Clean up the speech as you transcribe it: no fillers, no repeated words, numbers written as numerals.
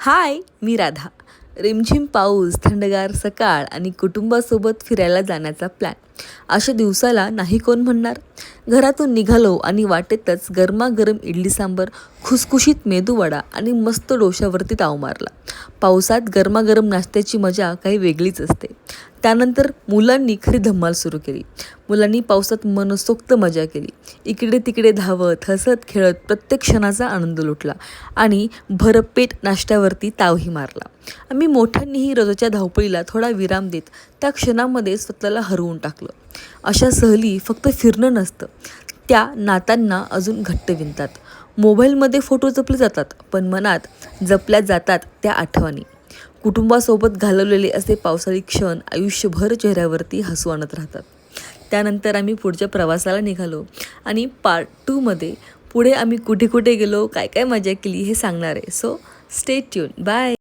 हाय, मी राधा. रिमझिम पाऊस, थंडगार सकाळ आणि कुटुंबासोबत फिरायला जाण्याचा प्लॅन. अशा दिवसाला नाही कोण म्हणणार. घरातून निघालो आणि वाटेतच गरमागरम इडली सांबर, खुसखुशीत मेदूवडा आणि मस्त डोशावरती ताव मारला. पावसात गरमागरम नाश्त्याची मजा काही वेगळीच असते. त्यानंतर मुलांनी खरी धम्माल सुरू केली. मुलांनी पावसात मनसोक्त मजा केली. इकडे तिकडे धावत हसत खेळत प्रत्येक क्षणाचा आनंद लुटला आणि भरपेट नाश्त्यावरती तावही मारला. आम्ही मोठ्यांनीही रोजच्या धावपळीला थोडा विराम देत त्या क्षणामध्ये स्वतःला हरवून टाकलं. अशा सहली फक्त फिरणं नसतं, त्या नात्यांना अजून घट्ट विणतात. मोबाईलमध्ये फोटो जपले जातात, पण मनात जपल्या जातात त्या आठवणी. कुटुंबासोबत घालवलेले असे पावसाळी क्षण आयुष्यभर चेहऱ्यावरती हसू आणत राहतात. त्यानंतर आम्ही पुढच्या प्रवासाला निघालो आणि पार्ट 2मध्ये पुढे आम्ही कुठे कुठे गेलो, काय काय मजा केली हे सांगणार आहे. So stay tune. बाय.